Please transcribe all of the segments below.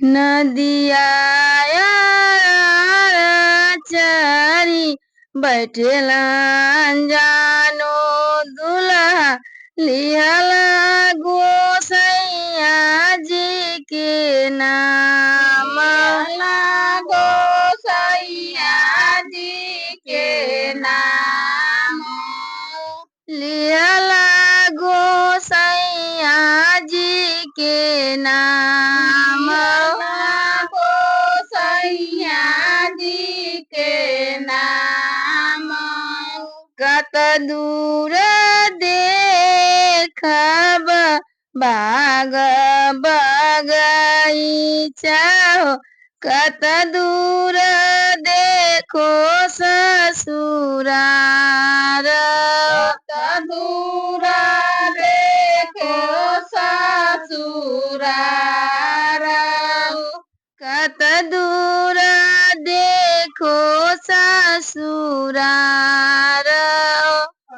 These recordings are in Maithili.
नदिया चरी बैठेला जानो दुल्हा लिहला गोसैया जी के नाम गोसैया जी के नाम लिहला गोसैया जी के नाम गोसैया जी के नाम कत दूर देखब बाग बगीचा हो कत दूर देखो ससुरार दूर देखो ससुरार कत दूर देखो ससुरार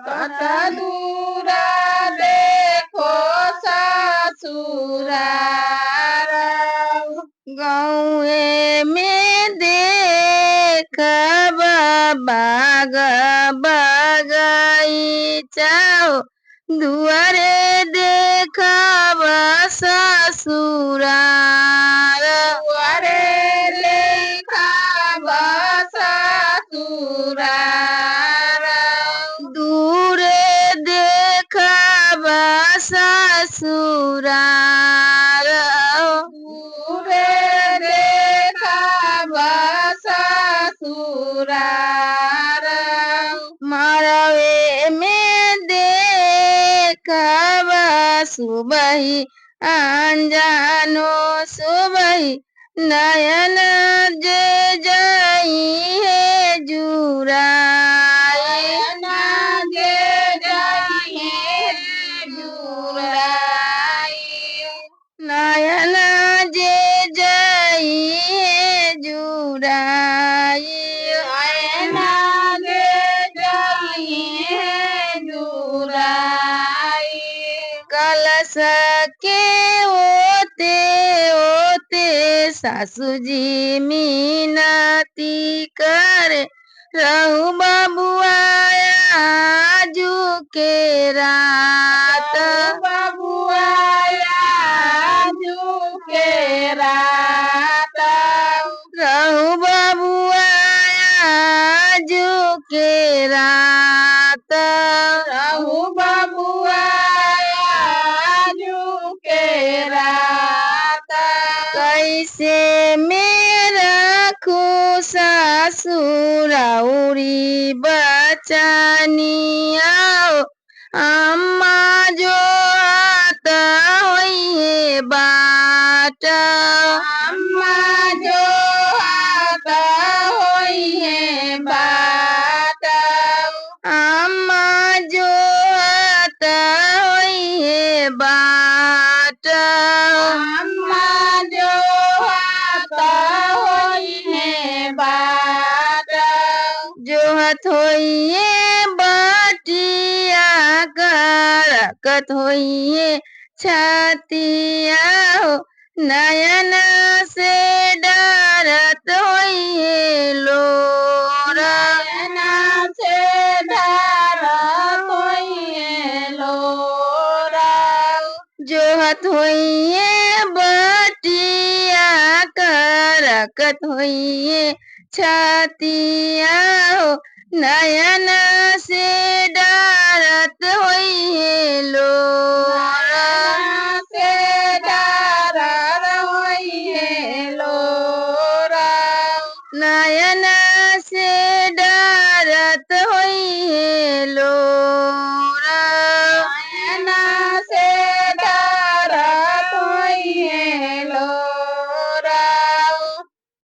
कत दूर देखो ससुरार गाँवे में देखब बाग बगीचा दुआरे देखब ससुरार दुआरे देखब ससुरार दूरे देखब ससुरार दूरे देखब ससुरार मरवे में देखब सुबही अनजानो सुबही नयन जे जई है जुराई जे जाइए जुराई नयन जे जई है जुराई जे जाइए जुराई कलश के ओते ओते सासू जी मीनती करे रहु बबुआया आजू के रात बबुआया जू के रात रहु बबुआया आजू के रात रहु बबुआया जू के रात कैसे मेरा ससुरौरी बचनिया अम्मा जो आता होइए बाट अम्मा जो आता होइए बाट अम्मा जो आता होइए बाट अम्मा जो आता होइए बाट जोहत होइए बाटिया करकत होइए छतिया हो नयन से डरत होइए लोरा नयना से धारत होइए लोरा जोहत होइए बाटिया करकत होइए छतिया हो नयन से डरत होइए लोरा नयना से धारत होइए लोरा नयन से